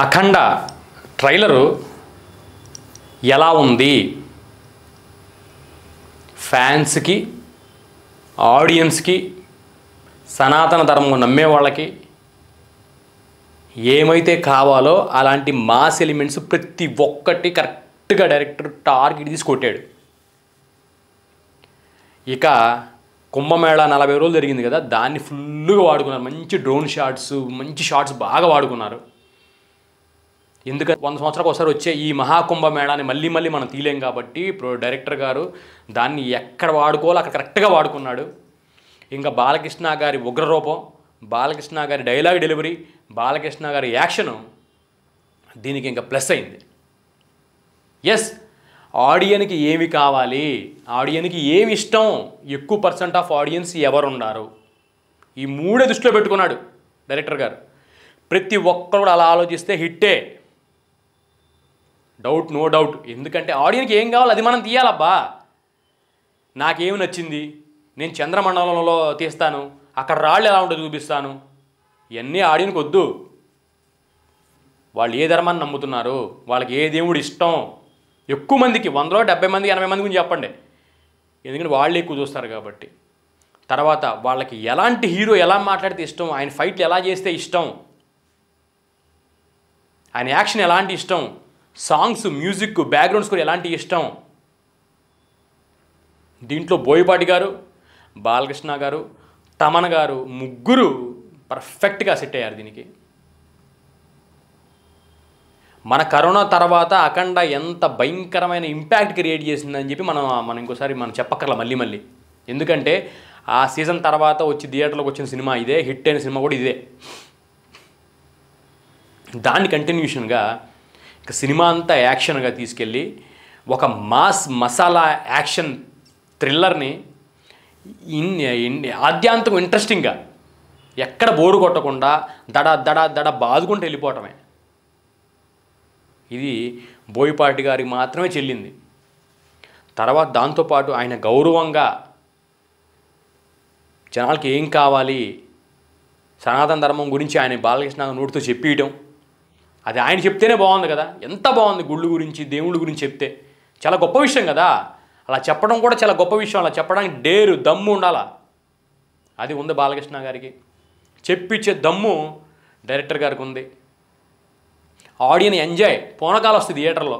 అఖండ trailer ఎలా ఉంది? ఫ్యాన్స్కి, ఆడియన్స్కి, సనాతన ధర్మం నమ్మే వాళ్ళకి ఏమైతే కావాలో అలాంటి మాస్ ఎలిమెంట్స్ ప్రతి ఒక్కటి కరెక్ట్గా డైరెక్టర్ టార్గెట్ తీసి కొట్టాడు. ఇక కుంభమేళా 40 రోజులు జరిగింది కదా, దాన్ని ఫుల్గా వాడుకున్నారు. మంచి డ్రోన్ షాట్స్, మంచి షాట్స్ బాగా వాడుకున్నారు. ఎందుకంటే 100 సంవత్సరాలకు ఒకసారి వచ్చే ఈ మహాకుంభమేళాని మళ్ళీ మనం తీయలేం కాబట్టి డైరెక్టర్ గారు దాన్ని ఎక్కడ వాడుకోవాలో అక్కడ కరెక్ట్గా వాడుకున్నాడు. ఇంకా బాలకృష్ణ గారి ఉగ్రరూపం, బాలకృష్ణ గారి డైలాగ్ డెలివరీ, బాలకృష్ణ గారి యాక్షను దీనికి ఇంకా ప్లస్ అయింది. ఎస్, ఆడియన్కి ఏమి కావాలి, ఆడియన్కి ఏమి ఇష్టం, ఎక్కువ % ఆఫ్ ఆడియన్స్ ఎవరున్నారు, ఈ మూడే దృష్టిలో పెట్టుకున్నాడు డైరెక్టర్ గారు. ప్రతి ఒక్కరు కూడా అలా ఆలోచిస్తే హిట్టే, డౌట్, నో డౌట్. ఎందుకంటే ఆడియన్కి ఏం కావాలి అది మనం తీయాలబ్బా. నాకేమి నచ్చింది, నేను చంద్రమండలంలో తీస్తాను, అక్కడ రాళ్ళు ఎలా ఉంటుందో చూపిస్తాను, ఇవన్నీ ఆడియన్కి వద్దు. వాళ్ళు ఏ ధర్మాన్ని నమ్ముతున్నారు, వాళ్ళకి ఏ దేవుడు ఇష్టం, ఎక్కువ మందికి 100లో 70 మంది 80 మంది గురించి చెప్పండి, ఎందుకంటే వాళ్ళు ఎక్కువ చూస్తారు కాబట్టి. తర్వాత వాళ్ళకి ఎలాంటి హీరో ఎలా మాట్లాడితే ఇష్టం, ఆయన ఫైట్లు ఎలా చేస్తే ఇష్టం, ఆయన యాక్షన్ ఎలాంటి ఇష్టం, సాంగ్స్, మ్యూజిక్, బ్యాక్గ్రౌండ్ స్కోర్ ఎలాంటి ఇష్టం. దీంట్లో బోయపాటి గారు, బాలకృష్ణ గారు, తమన్ గారు ముగ్గురు పర్ఫెక్ట్గా సెట్ అయ్యారు దీనికి. మన కరోనా తర్వాత అఖండ ఎంత భయంకరమైన ఇంపాక్ట్ క్రియేట్ చేసిందని చెప్పి మనం ఇంకోసారి చెప్పక్కర్లా మళ్ళీ. ఎందుకంటే ఆ సీజన్ తర్వాత వచ్చి థియేటర్లోకి వచ్చిన సినిమా ఇదే, హిట్ అయిన సినిమా కూడా ఇదే. దాని కంటిన్యూషన్గా ఇక సినిమా అంతా యాక్షన్గా తీసుకెళ్ళి ఒక మాస్ మసాలా యాక్షన్ థ్రిల్లర్ని ఆద్యాంతం ఇంట్రెస్టింగ్గా ఎక్కడ బోరు కొట్టకుండా దడ బాదుకుంటూ వెళ్ళిపోవటమే. ఇది బోయపాటి గారికి మాత్రమే చెల్లింది. తర్వాత దాంతోపాటు ఆయన గౌరవంగా జనాలకి ఏం కావాలి, సనాతన ధర్మం గురించి ఆయన బాలకృష్ణ నోటితో చెప్పియటం, అది ఆయన చెప్తేనే బాగుంది కదా. ఎంత బాగుంది, గుళ్ళు గురించి, దేవుళ్ళ గురించి చెప్తే చాలా గొప్ప విషయం కదా. అలా చెప్పడం కూడా చాలా గొప్ప విషయం. అలా చెప్పడానికి డేరు, దమ్ము ఉండాలా. అది ఉంది బాలకృష్ణ గారికి. చెప్పించే దమ్ము డైరెక్టర్ గారికి ఉంది. ఆడియన్ ఎంజాయ్, పూనకాలు వస్తుంది థియేటర్లో.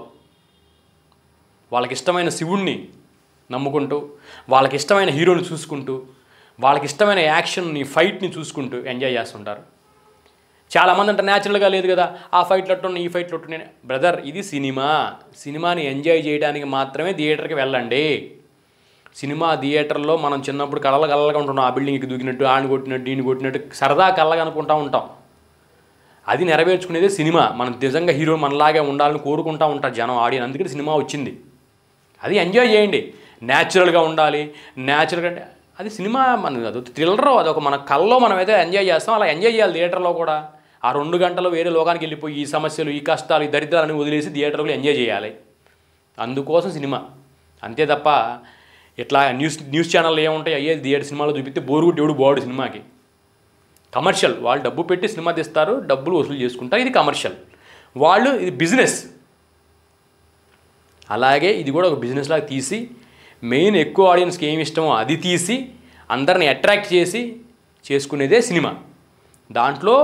వాళ్ళకి ఇష్టమైన శివుణ్ణి నమ్ముకుంటూ, వాళ్ళకి ఇష్టమైన హీరోని చూసుకుంటూ, వాళ్ళకి ఇష్టమైన యాక్షన్ని, ఫైట్ని చూసుకుంటూ ఎంజాయ్ చేస్తుంటారు. చాలామంది అంటే న్యాచురల్గా లేదు కదా, ఆ ఫైట్లు అట్టున్నాయి, ఈ ఫైట్లు అట్టున్నాయి. బ్రదర్, ఇది సినిమాని ఎంజాయ్ చేయడానికి మాత్రమే థియేటర్కి వెళ్ళండి. సినిమా థియేటర్లో మనం చిన్నప్పుడు కళ్ళగా ఉంటున్నాం, ఆ బిల్డింగ్కి దూకినట్టు, ఆడిని కొట్టినట్టు, ఈయన కొట్టినట్టు సరదా కళ్ళగా అనుకుంటూ ఉంటాం. అది నెరవేర్చుకునేదే సినిమా. మనం నిజంగా హీరో మనలాగే ఉండాలని కోరుకుంటూ ఉంటారు జనం, ఆడియన్. అందుకని సినిమా వచ్చింది. అది ఎంజాయ్ చేయండి, న్యాచురల్గా ఉండాలి. న్యాచురల్గా అంటే అది సినిమా, అది థ్రిల్లర్, అదొక మన కళ్ళలో మనం అయితే ఎంజాయ్ చేస్తాం, అలా ఎంజాయ్ చేయాలి థియేటర్లో కూడా. ఆ 2 గంటలు వేరే లోకానికి వెళ్ళిపోయి ఈ సమస్యలు, ఈ కష్టాలు, ఈ దరిద్రాలని వదిలేసి థియేటర్లో ఎంజాయ్ చేయాలి. అందుకోసం సినిమా. అంతే తప్ప ఇట్లా న్యూస్ ఛానల్లో ఏముంటాయి, అయ్యే థియేటర్ సినిమాలో చూపిస్తే బోరుగుట్టి ఎవడు బాడు సినిమాకి. కమర్షియల్, వాళ్ళు డబ్బు పెట్టి సినిమా తీస్తారు, డబ్బులు వసూలు చేసుకుంటారు. ఇది కమర్షియల్, వాళ్ళు ఇది బిజినెస్. అలాగే ఇది కూడా ఒక బిజినెస్ లాగా తీసి, మెయిన్ ఎక్కువ ఆడియన్స్కి ఏమి ఇష్టమో అది తీసి అందరిని అట్రాక్ట్ చేసి చేసుకునేదే సినిమా. దాంట్లో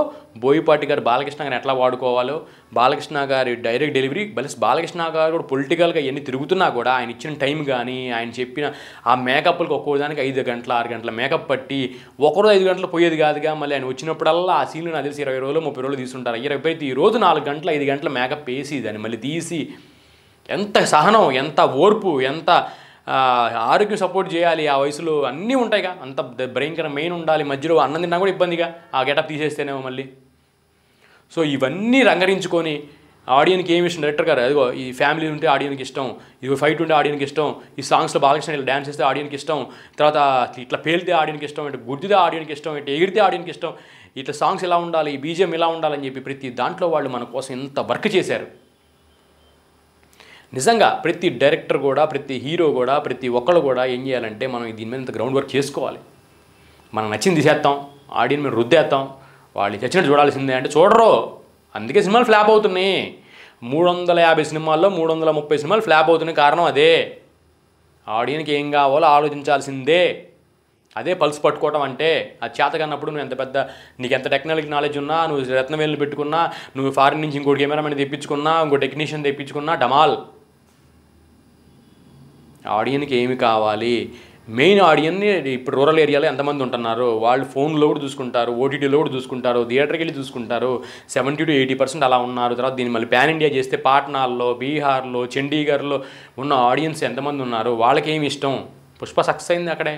బోయపాటి గారు బాలకృష్ణ గారిని ఎట్లా వాడుకోవాలో, బాలకృష్ణ గారి డైరెక్ట్ డెలివరీ, బాలకృష్ణ గారు కూడా పొలిటికల్గా ఎన్ని తిరుగుతున్నా కూడా ఆయన ఇచ్చిన టైం కానీ, ఆయన చెప్పిన ఆ మేకప్లకు ఒక్కోదానికి 5 గంటల 6 గంటల మేకప్ పట్టి ఒకరోజు 5 గంటలు పోయేది కాదుగా. మళ్ళీ ఆయన వచ్చినప్పుడల్లా ఆ సీన్లు నాకు తెలిసి 20 రోజులు 30 రోజులు తీసుకుంటారు. 20 ఈ రోజు 4 గంటలు 5 గంటల మేకప్ వేసి దాన్ని మళ్ళీ తీసి, ఎంత సహనం, ఎంత ఓర్పు, ఎంత ఆరోగ్యం సపోర్ట్ చేయాలి. ఆ వయసులో అన్నీ ఉంటాయిగా, అంత భయంకర మెయిన్ ఉండాలి. మధ్యలో అన్నం తిన్నా కూడా ఇబ్బందిగా, ఆ గెటప్ తీసేస్తేనేమో మళ్ళీ. సో ఇవన్నీ రంగరించుకొని ఆడియన్కి ఏమి ఇష్టం డైరెక్టర్ గారు, అదిగో ఈ ఫ్యామిలీ ఉంటే ఆడియన్కి ఇష్టం, ఇది ఫైట్ ఉంటే ఆడియన్కి ఇష్టం, ఈ సాంగ్స్లో బాలకృష్ణ ఇలా డ్యాన్స్ చేస్తే ఆడియన్కి ఇష్టం, తర్వాత ఇట్లా పేలితే ఆడియన్కి ఇష్టం, ఇట్లా గుర్తితే ఆడియన్కి ఇష్టం, ఇట్లా ఎగిరితే ఆడియన్కి ఇష్టం, ఇట్లా సాంగ్స్ ఇలా ఉండాలి, ఈ బీజిఎం ఇలా ఉండాలని చెప్పి ప్రతి దాంట్లో వాళ్ళు మన కోసం ఎంత వర్క్ చేశారు. నిజంగా ప్రతి డైరెక్టర్ కూడా, ప్రతి హీరో కూడా, ప్రతి ఒక్కళ్ళు కూడా ఏం చేయాలంటే మనం దీని మీద ఇంత గ్రౌండ్ వర్క్ చేసుకోవాలి. మనం నచ్చింది తీసేస్తాం, ఆడియన్ మీద రుద్దేస్తాం, వాళ్ళు చచ్చినట్టు చూడాల్సిందే అంటే చూడరు. అందుకే సినిమాలు ఫ్లాప్ అవుతున్నాయి. 350 సినిమాల్లో 330 సినిమాలు ఫ్లాప్ అవుతున్నాయి. కారణం అదే. ఆడియన్కి ఏం కావాలో ఆలోచించాల్సిందే. అదే పల్స్ పట్టుకోవటం అంటే. అది చేతకన్నప్పుడు నువ్వు నీకు ఎంత టెక్నాలజీ నాలెడ్జ్ ఉన్నా, నువ్వు రత్నవేలు పెట్టుకున్నా, నువ్వు ఫారిన్ నుంచి ఇంకోటి కెమెరామెన్ తెప్పించుకున్నా, ఇంకో టెక్నీషియన్ తెప్పించుకున్నా, డమాల్. ఆడియన్కి ఏమి కావాలి, మెయిన్ ఆడియన్ని ఇప్పుడు రూరల్ ఏరియాలో ఎంతమంది ఉంటున్నారు, వాళ్ళు ఫోన్లో కూడా చూసుకుంటారు, ఓటీటీలో కూడా చూసుకుంటారు, థియేటర్కి వెళ్ళి చూసుకుంటారు. 70 to 80% అలా ఉన్నారు. తర్వాత దీన్ని మళ్ళీ పాన్ ఇండియా చేస్తే పాట్నాల్లో, బీహార్లో, చండీగఢ్లో ఉన్న ఆడియన్స్ ఎంతమంది ఉన్నారు, వాళ్ళకి ఏమి ఇష్టం. పుష్ప సక్సెస్ అయింది అక్కడే.